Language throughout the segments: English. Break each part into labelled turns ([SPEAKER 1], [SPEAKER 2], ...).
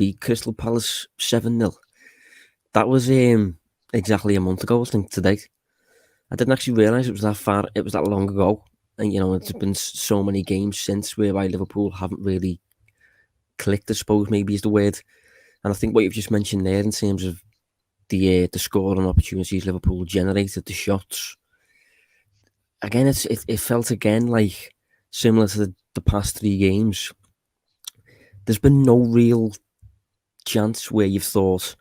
[SPEAKER 1] beat Crystal Palace 7-0. That was exactly a month ago, I think, today. I didn't actually realise it was that long ago. And, it's been so many games since whereby Liverpool haven't really clicked, I suppose, maybe is the word. And I think what you've just mentioned there in terms of the scoring opportunities Liverpool generated, the shots. Again, it felt again like similar to the past 3 games. There's been no real chance where you've thought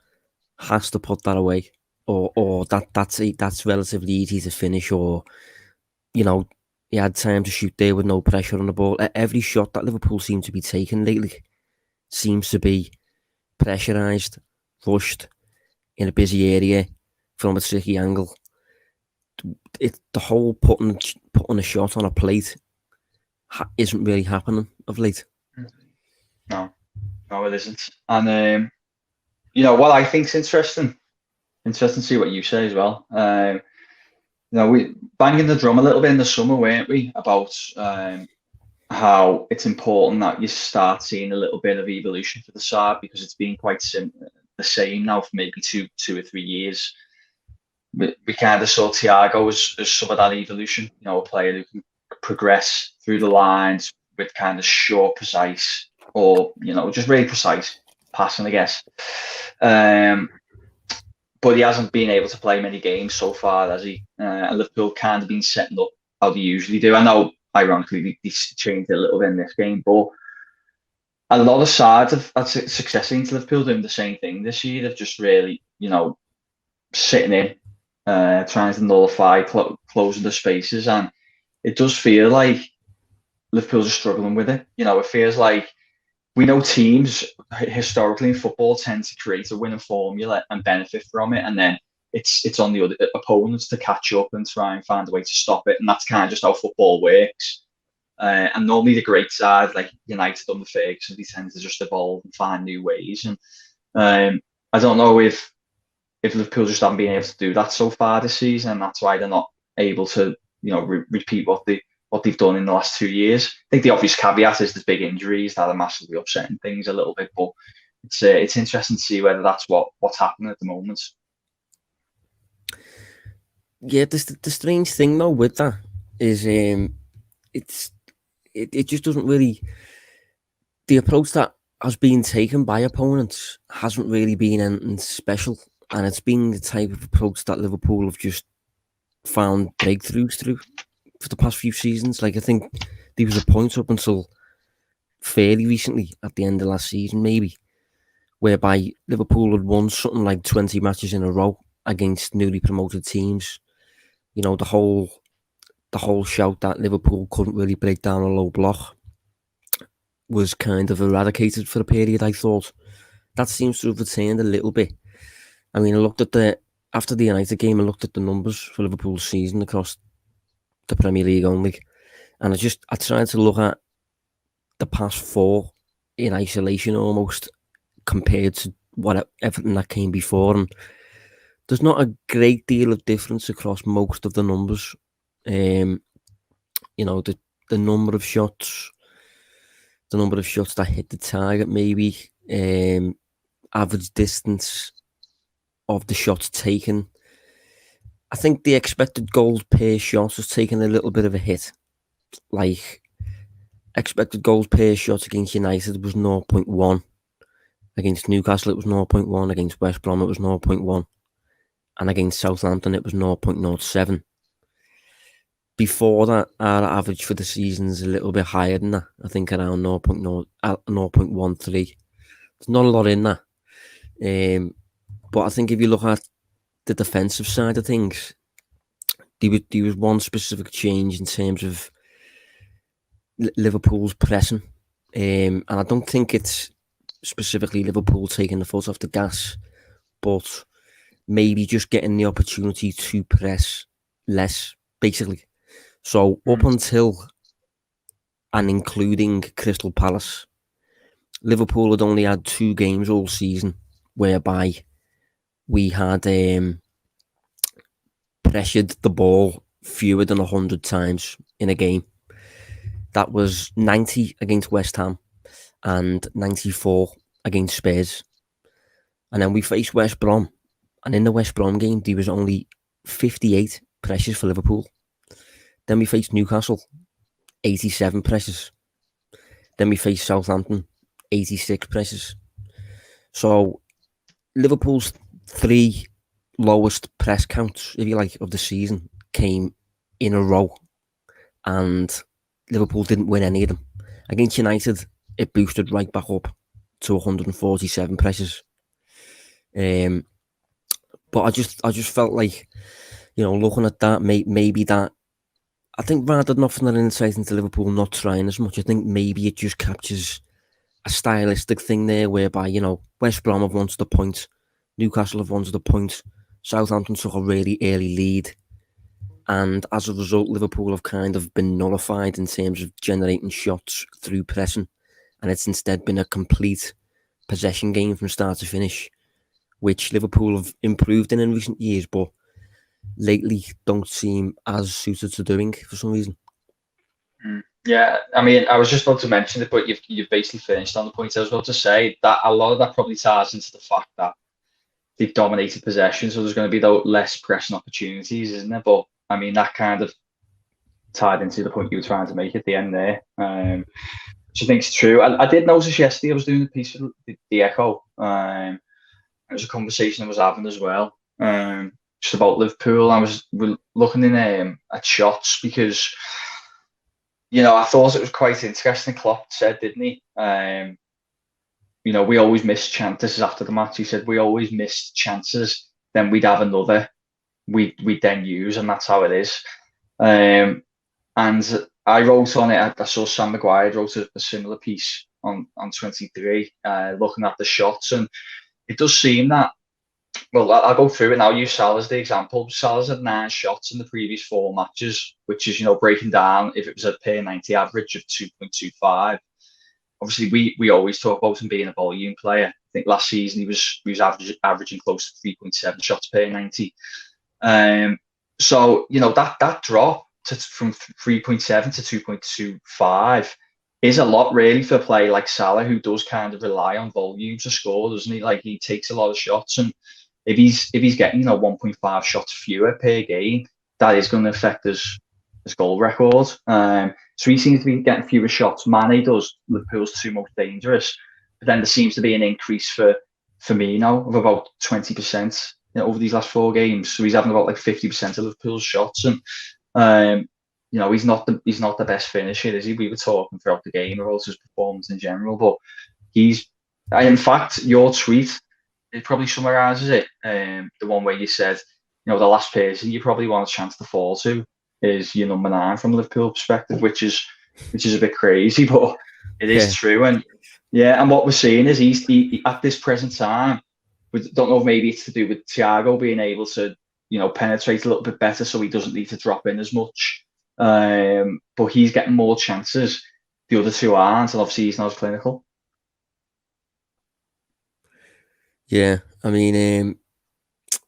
[SPEAKER 1] has to put that away, or that's relatively easy to finish, or he had time to shoot there with no pressure on the ball. Every shot that Liverpool seem to be taking lately seems to be pressurised, rushed, in a busy area, from a tricky angle. The whole putting a shot on a plate isn't really happening of late.
[SPEAKER 2] No, it isn't. And what I think's interesting to see what you say as well. We banging the drum a little bit in the summer, weren't we, about how it's important that you start seeing a little bit of evolution for the side, because it's been quite the same now for maybe two or 3 years. We kind of saw Thiago as some of that evolution, a player who can progress through the lines with kind of short, precise, or just really precise passing, I guess. But he hasn't been able to play many games so far, has he? And Liverpool kind of been setting up how they usually do. I know, ironically, they changed it a little bit in this game, but a lot of sides have had success into Liverpool doing the same thing this year. They've just really, sitting in, trying to nullify, closing the spaces, and it does feel like Liverpool's are struggling with it. It feels like, we know teams historically in football tend to create a winning formula and benefit from it, and then it's on the other opponents to catch up and try and find a way to stop it. And that's kind of just how football works. And normally the great side, like United under Ferguson, they tend to just evolve and find new ways. And I don't know if Liverpool just haven't been able to do that so far this season, and that's why they're not able to, repeat what they've done in the last 2 years. I think the obvious caveat is the big injuries that are massively upsetting things a little bit, but it's interesting to see whether that's what's happening at the moment.
[SPEAKER 1] Yeah, the strange thing though with that is it just doesn't really, the approach that has been taken by opponents hasn't really been anything special, and it's been the type of approach that Liverpool have just found breakthroughs through for the past few seasons. Like, I think there was a point up until fairly recently, at the end of last season maybe, whereby Liverpool had won something like 20 matches in a row against newly promoted teams. The whole shout that Liverpool couldn't really break down a low block was kind of eradicated for a period, I thought. That seems to have returned a little bit. I mean, I looked at after the United game, I looked at the numbers for Liverpool's season across the Premier League only, and I tried to look at the past 4 in isolation almost, compared to everything that came before, and there's not a great deal of difference across most of the numbers. The number of shots, that hit the target, maybe average distance of the shots taken. I think the expected goals per shot has taken a little bit of a hit. Like, expected goals per shot against United was 0.1. Against Newcastle, it was 0.1. Against West Brom, it was 0.1. And against Southampton, it was 0.07. Before that, our average for the season is a little bit higher than that. I think around 0.13. There's not a lot in that. But I think if you look at the defensive side of things, there was one specific change in terms of Liverpool's pressing. And I don't think it's specifically Liverpool taking the foot off the gas, but maybe just getting the opportunity to press less, basically. So up until and including Crystal Palace, Liverpool had only had 2 games all season whereby we had pressured the ball fewer than 100 times in a game. That was 90 against West Ham and 94 against Spurs. And then we faced West Brom. And in the West Brom game, there was only 58 pressures for Liverpool. Then we faced Newcastle, 87 pressures. Then we faced Southampton, 86 pressures. So Liverpool's 3 lowest press counts, if you like, of the season came in a row. And Liverpool didn't win any of them. Against United, it boosted right back up to 147 pressures. But I just felt like, looking at that, maybe that, I think rather than offering an insight into Liverpool not trying as much, I think maybe it just captures a stylistic thing there whereby, West Brom have wanted the point, Newcastle have wanted the point, Southampton took a really early lead, and as a result, Liverpool have kind of been nullified in terms of generating shots through pressing, and it's instead been a complete possession game from start to finish, which Liverpool have improved in recent years, but lately don't seem as suited to doing for some reason.
[SPEAKER 2] Yeah, I mean, I was just about to mention it, but you've basically finished on the point. I was about to say that a lot of that probably ties into the fact that they've dominated possession, so there's going to be less pressing opportunities, isn't there? But I mean, that kind of tied into the point you were trying to make at the end there, which I think is true. I did notice yesterday I was doing a piece for the Echo. It was a conversation I was having as well, just about Liverpool. I was looking in at shots because, I thought it was quite interesting. Klopp said, didn't he? We always miss chances. This is after the match. He said, we always miss chances. Then we'd have another we'd then use, and that's how it is. And I wrote on it, I saw Sam Maguire wrote a similar piece on 23, looking at the shots. And it does seem that, well, I'll go through it now. Use Salah as the example. Salah's had 9 shots in the previous 4 matches, which is, breaking down if it was a per 90 average of 2.25. Obviously, we always talk about him being a volume player. I think last season he was averaging close to 3.7 shots per 90. So that drop from 3.7 to 2.25 is a lot really for a player like Salah, who does kind of rely on volume to score, doesn't he? Like, he takes a lot of shots, and if he's getting 1.5 shots fewer per game, that is going to affect his goal record. So he seems to be getting fewer shots. Mane does, Liverpool's 2 most dangerous, but then there seems to be an increase for Firmino of about 20%. Over these last 4 games, so he's having about like 50% of Liverpool's shots, and he's not the best finisher, is he? We were talking throughout the game about his performance in general, but in fact, your tweet, it probably summarises it. The one where you said, the last person you probably want a chance to fall to is your number 9 from a Liverpool perspective, which is a bit crazy, but it is true. And and what we're seeing is he at this present time. We don't know if maybe it's to do with Thiago being able to, penetrate a little bit better, so he doesn't need to drop in as much. But he's getting more chances. The other 2 aren't, and obviously he's not as clinical.
[SPEAKER 1] Yeah, I mean,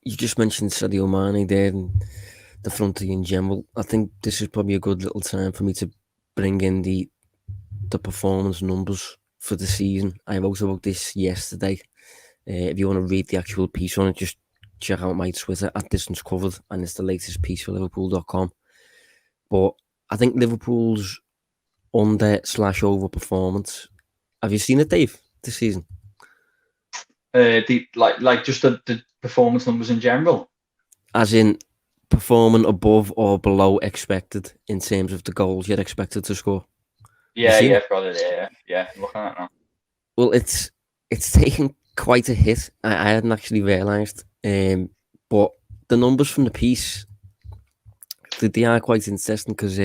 [SPEAKER 1] you just mentioned Sadio Mane there and the front three in general. I think this is probably a good little time for me to bring in the performance numbers for the season. I wrote about this yesterday. If you want to read the actual piece on it, just check out my Twitter at Distance Covered, and it's the latest piece for Liverpool.com. But I think Liverpool's under/over performance. Have you seen it, Dave, this season?
[SPEAKER 2] Just the performance numbers in general.
[SPEAKER 1] As in performing above or below expected in terms of the goals you're expected to score.
[SPEAKER 2] Yeah, I've got it. Yeah, I'm looking at it now.
[SPEAKER 1] Well, it's taken quite a hit. I hadn't actually realised, but the numbers from the piece, they are quite interesting because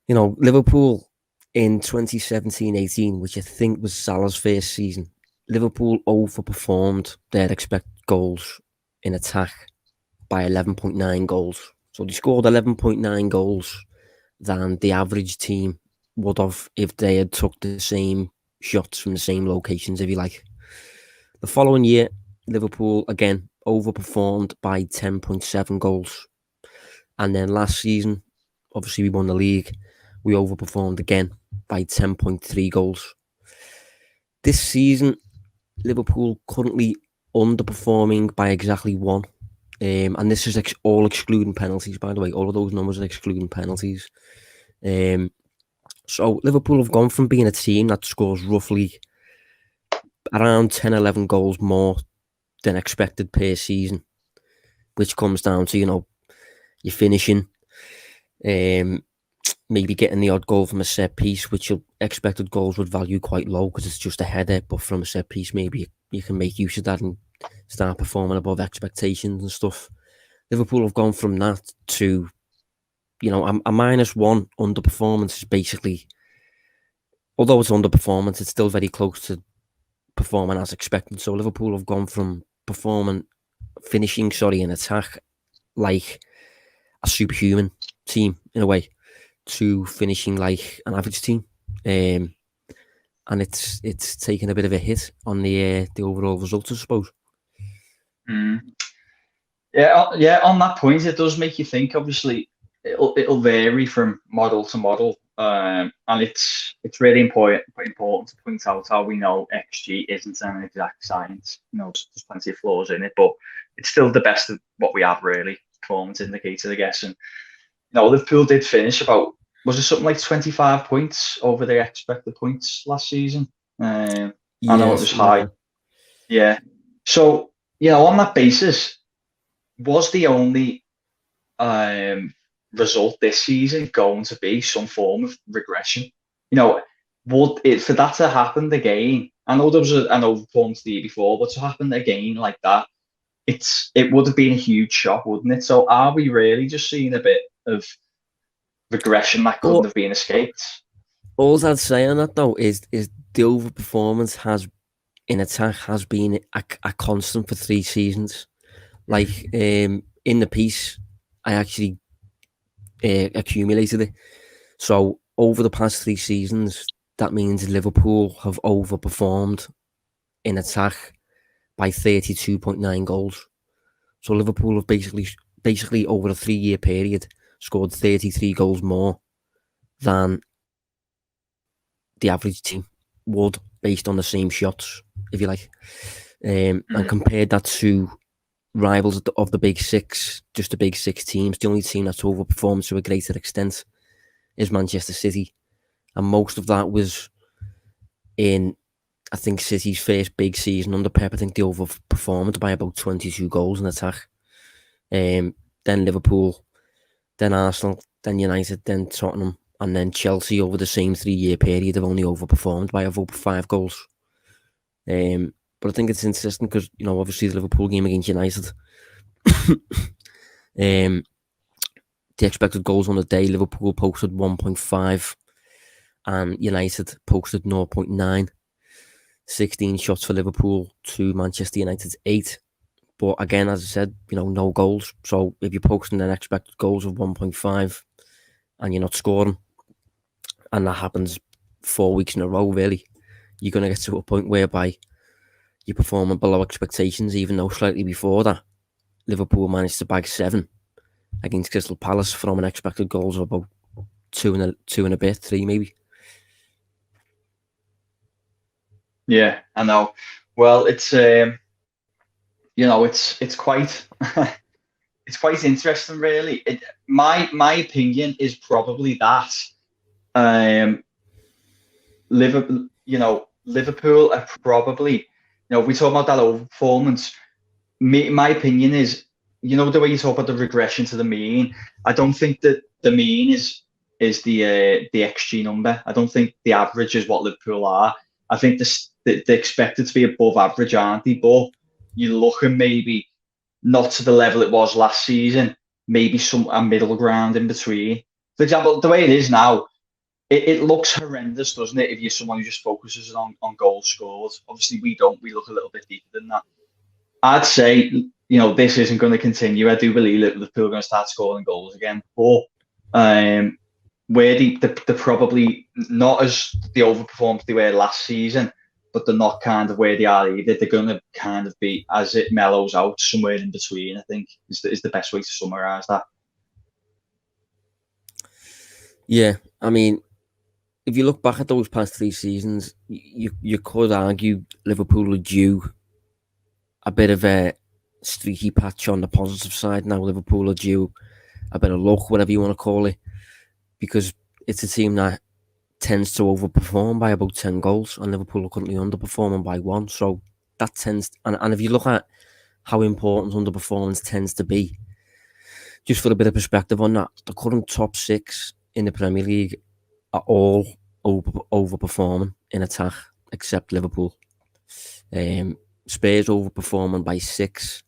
[SPEAKER 1] Liverpool in 2017-18, which I think was Salah's first season, Liverpool overperformed their expected goals in attack by 11.9 goals. So they scored 11.9 goals than the average team would have if they had took the same shots from the same locations, if you like. The following year, Liverpool again overperformed by 10.7 goals. And then last season, obviously we won the league, we overperformed again by 10.3 goals. This season, Liverpool currently underperforming by exactly one. And this is all excluding penalties, by the way. All of those numbers are excluding penalties. So Liverpool have gone from being a team that scores roughly around 10, 11 goals more than expected per season, which comes down to, your finishing, maybe getting the odd goal from a set piece, which your expected goals would value quite low because it's just a header, but from a set piece, maybe you can make use of that and start performing above expectations and stuff. Liverpool have gone from that to, a -1 underperformance is basically, although it's underperformance, it's still very close to performing as expected. So Liverpool have gone from finishing in attack like a superhuman team in a way to finishing like an average team, and it's taken a bit of a hit on the overall results, I suppose.
[SPEAKER 2] Yeah. On that point, it does make you think. Obviously, it'll vary from model to model, and it's really important to point out how we know XG isn't an exact science. There's plenty of flaws in it, but it's still the best of what we have, really. Performance indicator, I guess. And Liverpool did finish about, was it something like 25 points over their expected points last season? I know it was high. Yeah. So on that basis, was the only result this season going to be some form of regression? Would it, for that to happen again? I know there was an overperformance the year before, but to happen again like that, it would have been a huge shock, wouldn't it? So are we really just seeing a bit of regression that couldn't have been escaped?
[SPEAKER 1] All I'd say on that though is the overperformance in attack has been a constant for 3 seasons. Like in the piece, I actually accumulated it. So over the past 3 seasons, that means Liverpool have overperformed in attack by 32.9 goals. So Liverpool have basically over a 3-year period scored 33 goals more than the average team would, based on the same shots, if you like. And compared that to rivals of the Big Six, just the Big Six teams, the only team that's overperformed to a greater extent is Manchester City. And most of that was in, I think, City's first big season under Pep. I think they overperformed by about 22 goals in attack. Then Liverpool, then Arsenal, then United, then Tottenham, and then Chelsea over the same 3-year period have only overperformed by over 5 goals. But I think it's interesting because, obviously the Liverpool game against United, the expected goals on the day, Liverpool posted 1.5 and United posted 0.9. 16 shots for Liverpool to Manchester United's 8. But again, as I said, no goals. So if you're posting an expected goals of 1.5 and you're not scoring, and that happens 4 weeks in a row, really, you're going to get to a point whereby you're performing below expectations, even though slightly before that, Liverpool managed to bag 7 against Crystal Palace from an expected goals of about 2 and a bit, 3 maybe.
[SPEAKER 2] Yeah, I know. Well, it's it's quite it's quite interesting, really. My opinion is probably that Liverpool are probably, we talk about that overperformance. My opinion is, the way you talk about the regression to the mean, I don't think that the mean is the XG number. I don't think the average is what Liverpool are. I think they're expected to be above average, aren't they? But you're looking maybe not to the level it was last season, maybe a middle ground in between. For example, the way it is now, it looks horrendous, doesn't it, if you're someone who just focuses on goals scored. Obviously, we don't. We look a little bit deeper than that. I'd say, this isn't going to continue. I do believe that Liverpool are going to start scoring goals again. But where they're probably not as the overperformed they were last season, but they're not kind of where they are either. They're going to kind of be, as it mellows out, somewhere in between, I think, is the best way to summarise that.
[SPEAKER 1] Yeah, I mean, if you look back at those past 3 seasons, you could argue Liverpool are due a bit of a streaky patch on the positive side. Now Liverpool are due a bit of luck, whatever you want to call it, because it's a team that tends to overperform by about 10 goals, and Liverpool are currently underperforming by 1. So that tends, and if you look at how important underperformance tends to be, just for a bit of perspective on that, the current top 6 in the Premier League are all overperforming in attack, except Liverpool. Spurs overperforming by 6,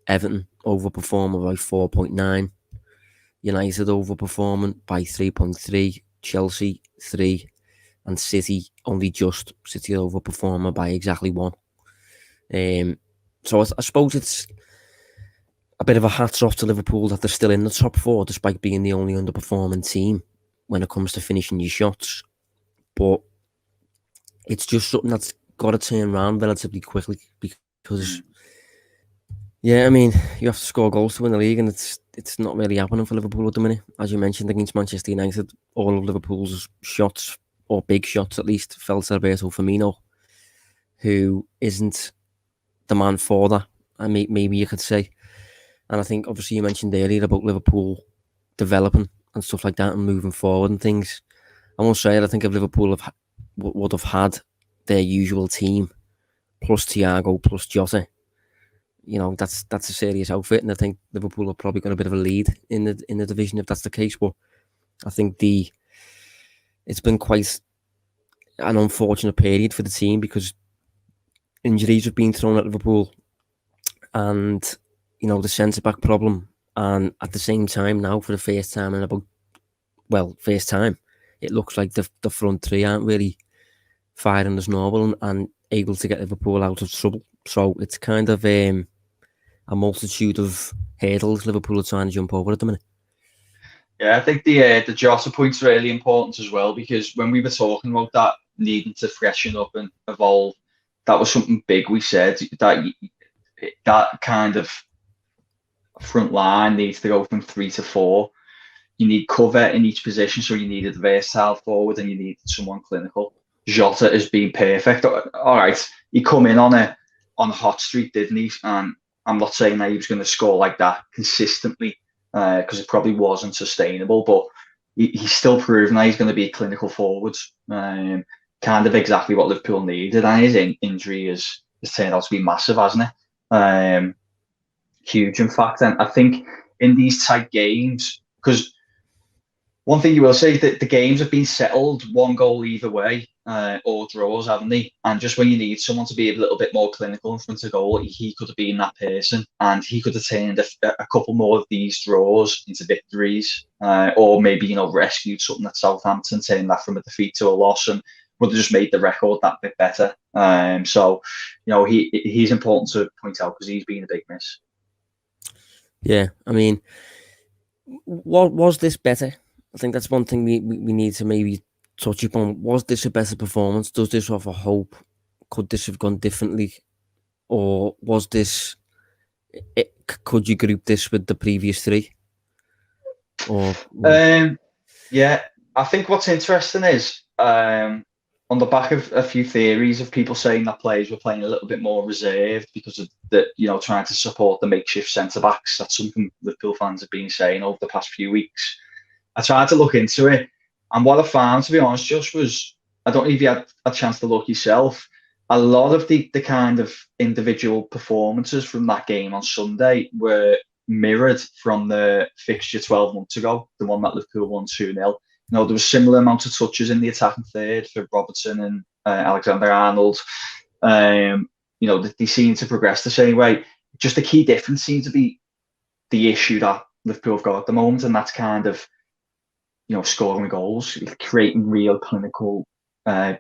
[SPEAKER 1] Everton overperforming by 4.9, United overperforming by 3.3, Chelsea 3, and City only just. City overperforming by exactly 1. So I suppose it's a bit of a hats off to Liverpool that they're still in the top 4 despite being the only underperforming team when it comes to finishing your shots. But it's just something that's got to turn around relatively quickly because, yeah, I mean, you have to score goals to win the league, and it's not really happening for Liverpool at the minute. As you mentioned, against Manchester United, all of Liverpool's shots, or big shots at least, fell to Roberto Firmino, who isn't the man for that, maybe you could say. And I think, obviously, you mentioned earlier about Liverpool developing and stuff like that and moving forward and things. I must say, I think if Liverpool would have had their usual team, plus Thiago, plus Jota, you know, that's a serious outfit, and I think Liverpool are probably got a bit of a lead in the division if that's the case. But I think it's been quite an unfortunate period for the team because injuries have been thrown at Liverpool, and you know the centre back problem, and at the same time now for the first time it looks like the front three aren't really firing as normal and able to get Liverpool out of trouble. So it's kind of a multitude of hurdles Liverpool are trying to jump over at the minute.
[SPEAKER 2] Yeah, I think the Jota point's really important as well, because when we were talking about that needing to freshen up and evolve, that was something big we said, that kind of front line needs to go from 3 to 4. You need cover in each position, so you needed a versatile forward and you needed someone clinical. Jota has been perfect. All right, he come in on a hot streak, didn't he? And I'm not saying that he was going to score like that consistently, because it probably wasn't sustainable, but he's still proven that he's going to be a clinical forward, kind of exactly what Liverpool needed. And his injury has turned out to be massive, hasn't it? Huge, in fact. And I think in these tight games, because one thing you will say is that the games have been settled 1 goal either way, or draws, haven't they? And just when you need someone to be a little bit more clinical in front of goal, he could have been that person, and he could have turned a couple more of these draws into victories, or maybe rescued something at Southampton, turning that from a defeat to a loss, and would have just made the record that bit better. So he's important to point out because he's been a big miss.
[SPEAKER 1] Yeah, I mean, what was this better? I think that's one thing we need to maybe touch upon. Was this a better performance? Does this offer hope? Could this have gone differently? Or was this... could you group this with the previous 3? Or
[SPEAKER 2] yeah, I think what's interesting is on the back of a few theories of people saying that players were playing a little bit more reserved because of trying to support the makeshift centre backs. That's something Liverpool fans have been saying over the past few weeks. I tried to look into it, and what I found, to be honest, Josh, was, I don't know if you had a chance to look yourself, a lot of the kind of individual performances from that game on Sunday were mirrored from the fixture 12 months ago, the one that Liverpool won 2-0. There was a similar amount of touches in the attacking third for Robertson and Alexander-Arnold. They seem to progress the same way. Just the key difference seems to be the issue that Liverpool have got at the moment, and that's kind of scoring goals, creating real clinical,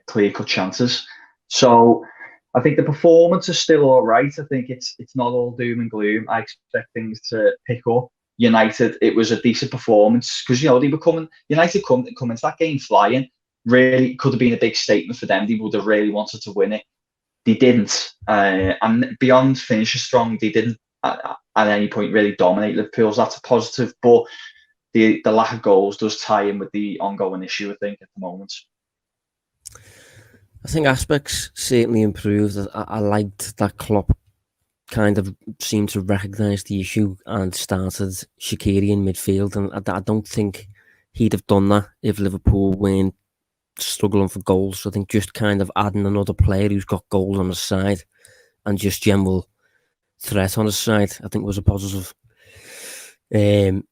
[SPEAKER 2] clear-cut chances. So I think the performance is still all right. I think it's not all doom and gloom. I expect things to pick up. United, it was a decent performance because they were coming. United come into that game flying. Really could have been a big statement for them. They would have really wanted to win it. They didn't, and beyond finishing strong, they didn't at any point really dominate Liverpool. So that's a positive, but the lack of goals does tie in with the ongoing issue, I think, at the moment.
[SPEAKER 1] I think aspects certainly improved. I liked that Klopp kind of seemed to recognise the issue and started Shaqiri in midfield, and I don't think he'd have done that if Liverpool weren't struggling for goals. I think just kind of adding another player who's got goals on his side and just general threat on his side, I think was a positive. And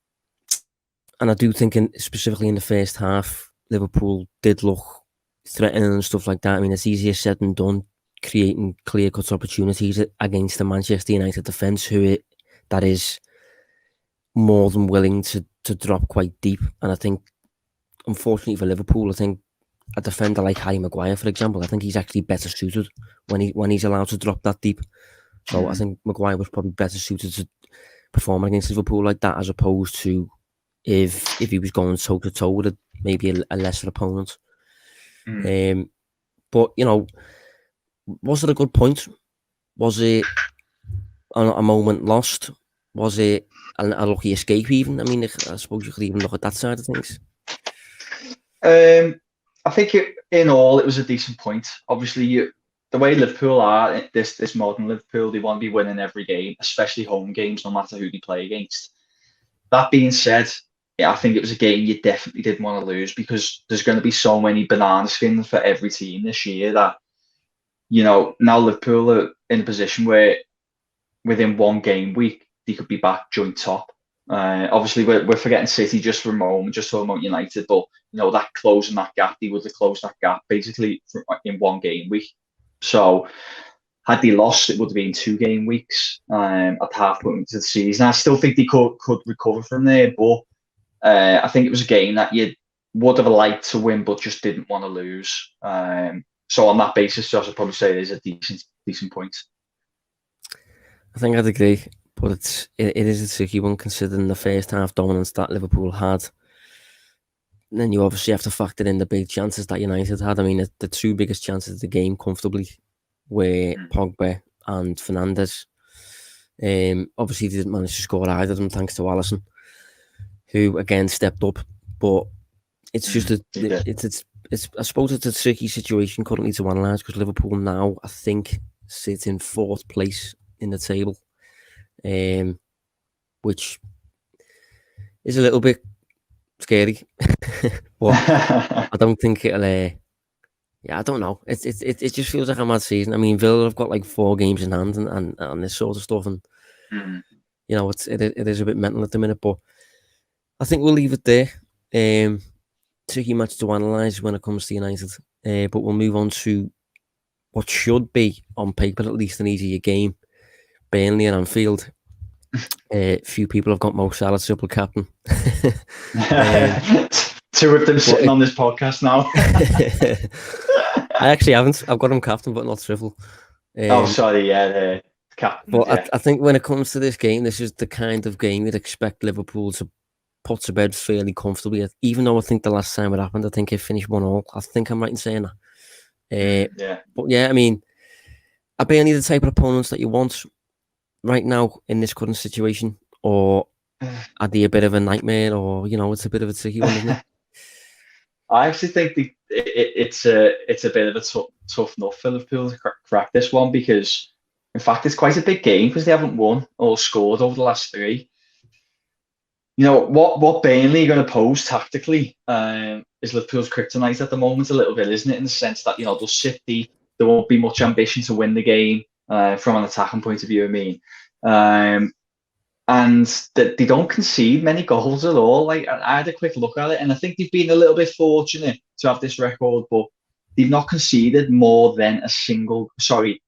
[SPEAKER 1] I do think, specifically in the first half, Liverpool did look threatening and stuff like that. I mean, it's easier said than done, creating clear-cut opportunities against the Manchester United defence, that is more than willing to drop quite deep. And I think, unfortunately for Liverpool, I think a defender like Harry Maguire, for example, I think he's actually better suited when he's allowed to drop that deep. So I think Maguire was probably better suited to perform against Liverpool like that, as opposed to if he was going toe to toe with maybe a lesser opponent. But was it a good point? Was it a moment lost? Was it a lucky escape even? I mean, I suppose you could even look at that side of things.
[SPEAKER 2] I think in all, it was a decent point. Obviously, the way Liverpool are, this modern Liverpool, they want to be winning every game, especially home games, no matter who they play against. That being said, yeah, I think it was a game you definitely didn't want to lose, because there's going to be so many banana skins for every team this year that, now Liverpool are in a position where within one game week, they could be back joint top. Obviously, we're forgetting City just for a moment, just talking about United, but that closing that gap, they would have closed that gap basically in one game week. So had they lost, it would have been 2 game weeks at half point into the season. I still think they could recover from there, but I think it was a game that you would have liked to win, but just didn't want to lose. So on that basis, Josh, I'd probably say it is a decent point.
[SPEAKER 1] I think I'd agree, but it is a tricky one considering the first half dominance that Liverpool had. And then you obviously have to factor in the big chances that United had. I mean, the 2 biggest chances of the game comfortably were Pogba and Fernandes. Obviously, they didn't manage to score either of them, thanks to Alisson, who again stepped up. But it's just I suppose it's a tricky situation currently to analyse, because Liverpool now, I think, sit in 4th place in the table, which is a little bit scary. But I don't think it'll. I don't know. It just feels like a mad season. I mean, Villa have got like 4 games in hand and this sort of stuff, and it is a bit mental at the minute. But I think we'll leave it there. Tricky match to analyse when it comes to United, but we'll move on to what should be, on paper at least, an easier game. Burnley and Anfield. Few people have got Mo Salah triple captain.
[SPEAKER 2] 2 of them sitting on this podcast now.
[SPEAKER 1] I actually haven't. I've got him captain, but not triple.
[SPEAKER 2] Sorry, the captain.
[SPEAKER 1] But I think when it comes to this game, this is the kind of game you'd expect Liverpool to put to bed fairly comfortably. Even though I think the last time it happened, I think it finished 1-1. I think I'm right in saying that. But yeah, I mean, are Burnley the type of opponents that you want right now in this current situation, or are they a bit of a nightmare, or it's a bit of a tricky one, isn't it?
[SPEAKER 2] I actually think it's a bit of a tough nut for Liverpool to crack this one, because in fact it's quite a big game, because they haven't won or scored over the last 3. What Burnley are going to pose tactically is Liverpool's kryptonite at the moment a little bit, isn't it? In the sense that they'll sit deep, there won't be much ambition to win the game from an attacking point of view. I mean, and that they don't concede many goals at all. Like, I had a quick look at it, and I think they've been a little bit fortunate to have this record, but they've not conceded more than a single. Sorry,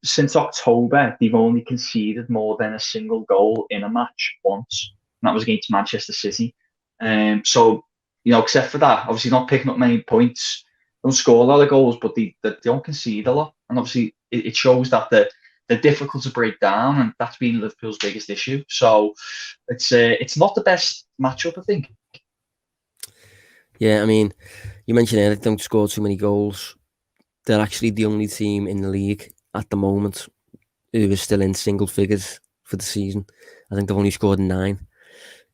[SPEAKER 2] since October, they've only conceded more than a single goal in a match once, and that was against Manchester City. So except for that, obviously not picking up many points, don't score a lot of goals, but they don't concede a lot, and obviously it shows that they're difficult to break down, and that's been Liverpool's biggest issue. So it's not the best matchup, I think.
[SPEAKER 1] Yeah, I mean, you mentioned they don't score too many goals. They're actually the only team in the league at the moment who is still in single figures for the season. I think they've only scored 9.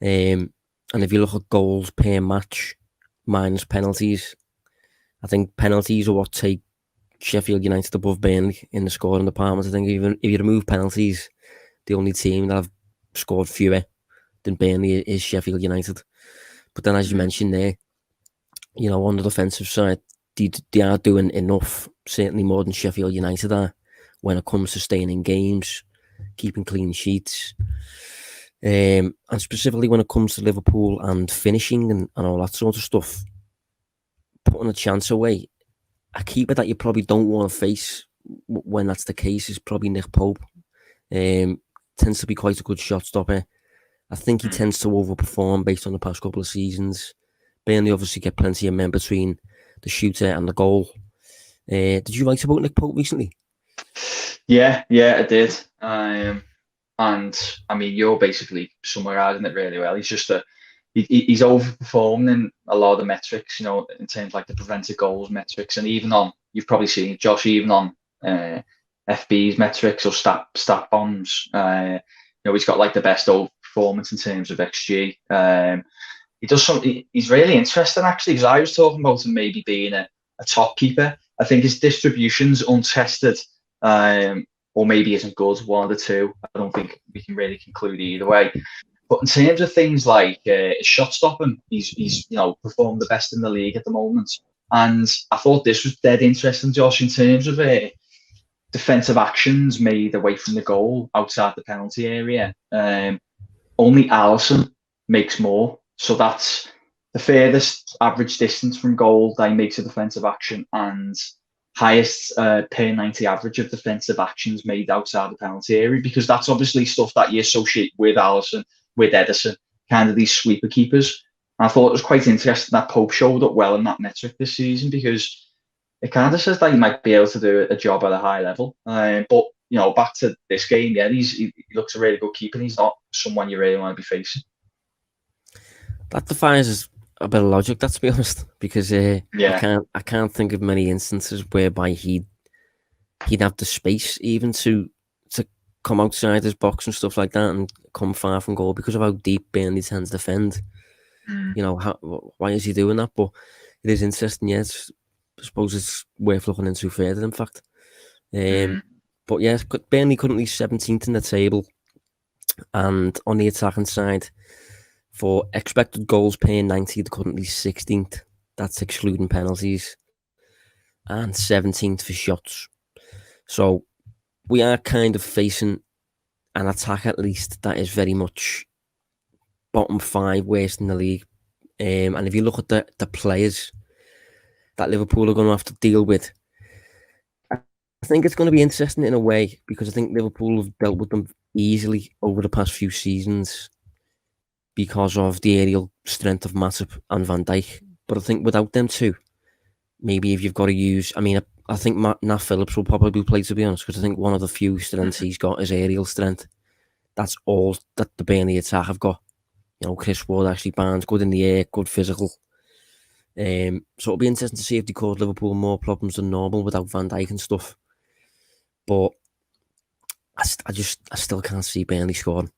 [SPEAKER 1] And if you look at goals per match minus penalties, I think penalties are what take Sheffield United above Burnley in the scoring department. I think even if you remove penalties, the only team that have scored fewer than Burnley is Sheffield United. But then, as you mentioned there, on the defensive side, they are doing enough, certainly more than Sheffield United are, when it comes to staying in games, keeping clean sheets. And specifically when it comes to Liverpool and finishing and all that sort of stuff, putting a chance away, a keeper that you probably don't want to face when that's the case is probably Nick Pope. Tends to be quite a good shot stopper. I think he tends to overperform based on the past couple of seasons. Burnley obviously get plenty of men between the shooter and the goal. Did you write about Nick Pope recently?
[SPEAKER 2] Yeah, I did. And I mean, you're basically summarising it really well. He's just he's overperforming in a lot of the metrics, in terms like the prevented goals metrics, and even on, you've probably seen it, Josh, even on FB's metrics or stat bombs. He's got like the best overperformance in terms of XG. He does something. He's really interesting actually, because I was talking about him maybe being a top keeper. I think his distribution's untested, or maybe isn't good. One of the two. I don't think we can really conclude either way. But in terms of things like his shot stopping, he's performed the best in the league at the moment. And I thought this was dead interesting, Josh, in terms of defensive actions made away from the goal outside the penalty area. Only Alisson makes more. So that's the furthest average distance from goal that he makes a defensive action, and highest per 90 average of defensive actions made outside the penalty area, because that's obviously stuff that you associate with Alisson, with Ederson, kind of these sweeper keepers. And I thought it was quite interesting that Pope showed up well in that metric this season, because it kind of says that he might be able to do a job at a high level. But back to this game, yeah, he looks a really good keeper. He's not someone you really want to be facing.
[SPEAKER 1] That defies a bit of logic, that, to be honest, because I can't think of many instances whereby he'd have the space even to come outside his box and stuff like that and come far from goal, because of how deep Burnley tends to defend. Why is he doing that? But it is interesting. Yes, I suppose it's worth looking into further, in fact. But yeah, Burnley currently 17th in the table, and on the attacking side, for expected goals per 90, they're currently 16th. That's excluding penalties. And 17th for shots. So we are kind of facing an attack, at least, that is very much bottom 5 worst in the league. And if you look at the players that Liverpool are going to have to deal with, I think it's going to be interesting in a way, because I think Liverpool have dealt with them easily over the past few seasons because of the aerial strength of Matip and Van Dijk. But I think without them two, maybe if you've got to use... I mean, I think Nat Phillips will probably play, to be honest, because I think one of the few strengths he's got is aerial strength. That's all that the Burnley attack have got. Chris Wood, Ashley Barnes, good in the air, good physical. So it'll be interesting to see if they cause Liverpool more problems than normal without Van Dijk and stuff. But I still can't see Burnley scoring.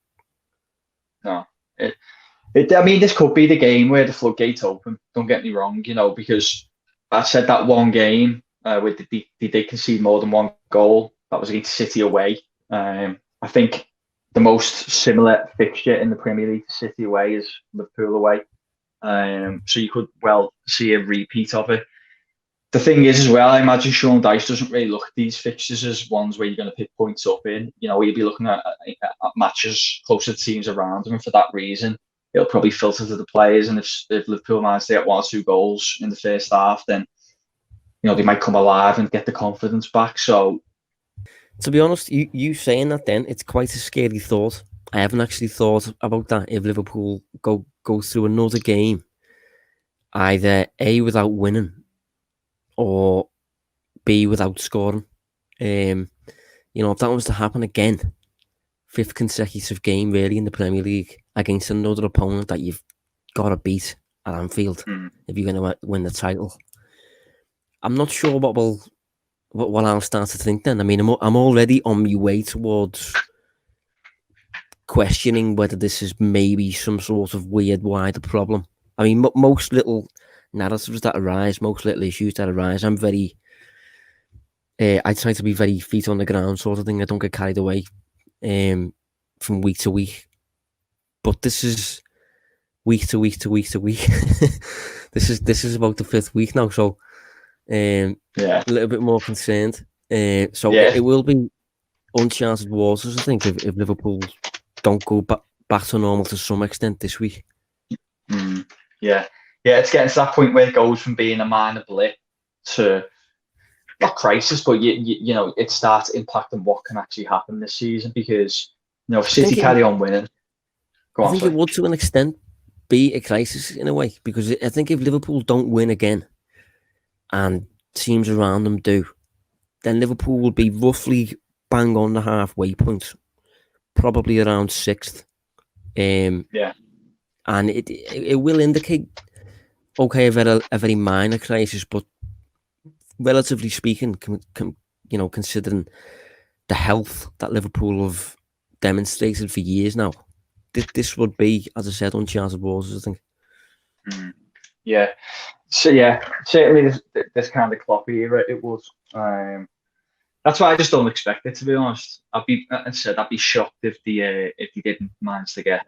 [SPEAKER 2] No. I mean, this could be the game where the floodgates open. Don't get me wrong, because I said that one game where they did concede more than one goal. That was against City away. I think the most similar fixture in the Premier League to City away is Liverpool away. So you could well see a repeat of it. The thing is, as well, I imagine Sean Dyche doesn't really look at these fixtures as ones where you're going to pick points up in. He'll be looking at matches closer to teams around him, and for that reason, it'll probably filter to the players. And if Liverpool manage to get 1 or 2 goals in the first half, then they might come alive and get the confidence back. So,
[SPEAKER 1] to be honest, you saying that, then it's quite a scary thought. I haven't actually thought about that. If Liverpool go through another game, either A, without winning, or B, without scoring. If that was to happen again, 5th consecutive game really in the Premier League against another opponent that you've got to beat at Anfield if you're going to win the title, I'm not sure what I'll start to think then. I mean, I'm already on my way towards questioning whether this is maybe some sort of weird wider problem. I mean, most little narratives that arise, most little issues that arise. I'm very, I try to be very feet on the ground sort of thing. I don't get carried away from week to week. But this is week to week to week to week. This is about the 5th week now, so a little bit more concerned. It will be uncharted waters, I think, if Liverpool don't go back to normal to some extent this week.
[SPEAKER 2] Yeah, it's getting to that point where it goes from being a minor blip to not crisis, but you know, it starts impacting what can actually happen this season, because you know, if City carry on winning,
[SPEAKER 1] I think it would to an extent be a crisis in a way, because I think if Liverpool don't win again and teams around them do, then Liverpool will be roughly bang on the halfway point, probably around 6th. And it will indicate, okay, a very minor crisis, but relatively speaking, you know, considering the health that Liverpool have demonstrated for years now, this would be, as I said, uncharted waters, I think.
[SPEAKER 2] Yeah. So yeah, certainly this kind of Klopp era, it was. That's why I just don't expect it, to be honest. I'd be shocked if they didn't manage to get.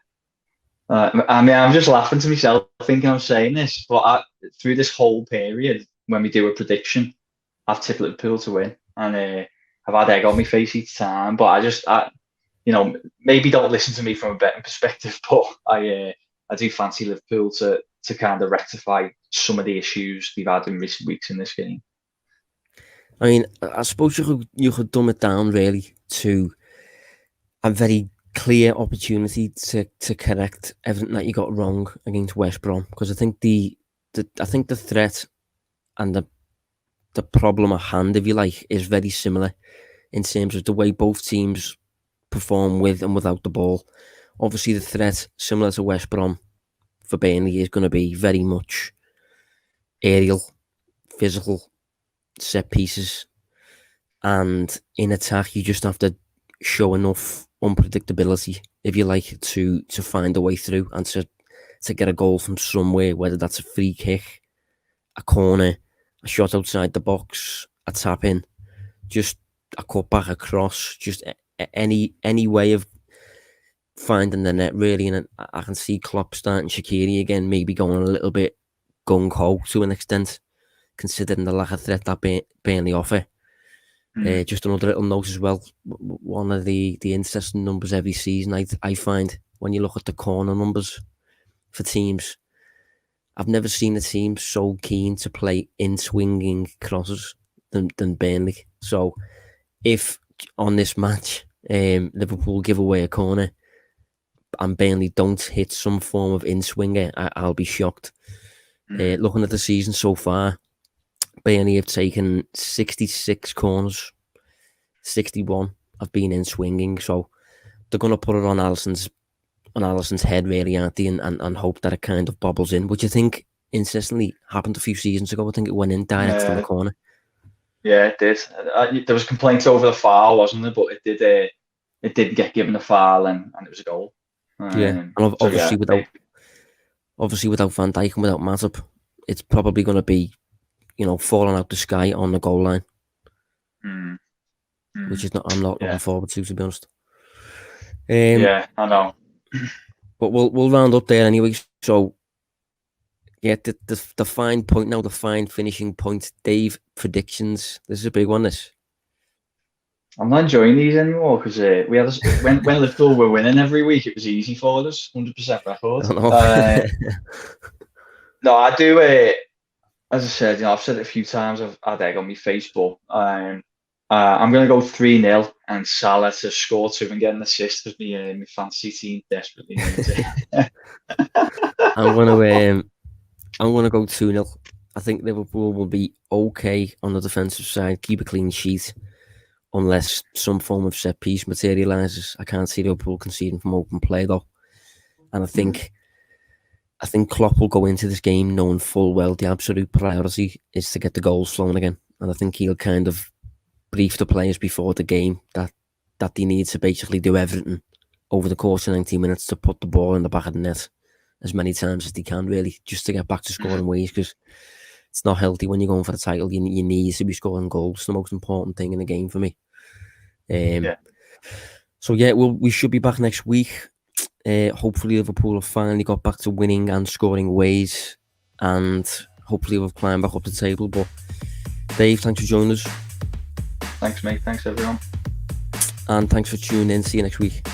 [SPEAKER 2] I mean, I'm just laughing to myself thinking I'm saying this, but through this whole period, when we do a prediction, I've tipped Liverpool to win, and I've had egg on my face each time. But I you know, maybe don't listen to me from a betting perspective, but I do fancy Liverpool to kind of rectify some of the issues they've had in recent weeks in this game.
[SPEAKER 1] I mean, I suppose you could dumb it down really to a very clear opportunity to correct everything that you got wrong against West Brom, because I think the threat and the problem at hand, if you like, is very similar in terms of the way both teams perform with and without the ball. Obviously, the threat, similar to West Brom for Burnley, is going to be very much aerial, physical, set pieces, and in attack you just have to show enough unpredictability, if you like, to find a way through and to get a goal from somewhere, whether that's a free kick, a corner, a shot outside the box, a tap in, just a cut back, a cross, just any way of finding the net really. And I can see Klopp starting Shaqiri again, maybe going a little bit gung-ho to an extent, considering the lack of threat that Burnley offer. Just another little note as well, one of the interesting numbers every season I find, when you look at the corner numbers for teams, I've never seen a team so keen to play in-swinging crosses than Burnley. So if on this match Liverpool give away a corner and Burnley don't hit some form of in-swinger, I'll be shocked. Looking at the season so far, Burnley have taken 66 corners, 61 have been in swinging, so they're going to put it on Alisson's head really, aren't they, and hope that it kind of bobbles in, which I think insistently happened a few seasons ago. I think it went in direct from the corner.
[SPEAKER 2] Yeah, it did. There was complaints over the foul, wasn't there? But it did get given a foul, and it was a goal.
[SPEAKER 1] And obviously without Van Dijk and without Matip, it's probably going to be, you know, falling out the sky on the goal line, which is I'm not looking forward to be honest.
[SPEAKER 2] I know.
[SPEAKER 1] But we'll round up there anyway. So yeah, the fine point now, the fine finishing point. Dave, predictions. This is a big one. This.
[SPEAKER 2] I'm not enjoying these anymore because we had when Liverpool were winning every week, it was easy for us, 100% record. No, I do. As I said, you know, I've said it a few times. I've had egg on my face, but I'm going to go 3-0 and Salah to score 2 and get an assist because my fantasy team desperately needs it.
[SPEAKER 1] I'm going to go 2-0. I think Liverpool will be okay on the defensive side, keep a clean sheet, unless some form of set piece materialises. I can't see Liverpool conceding from open play though, and I think Klopp will go into this game knowing full well the absolute priority is to get the goals flowing again, and I think he'll kind of brief the players before the game that they need to basically do everything over the course of 90 minutes to put the ball in the back of the net as many times as they can, really, just to get back to scoring ways, because it's not healthy when you're going for the title. You need to be scoring goals. It's the most important thing in the game for me. So yeah, we should be back next week. Hopefully Liverpool have finally got back to winning and scoring ways, and hopefully we've climbed back up the table. But Dave, thanks for joining us.
[SPEAKER 2] Thanks, mate. Thanks, everyone.
[SPEAKER 1] And thanks for tuning in. See you next week.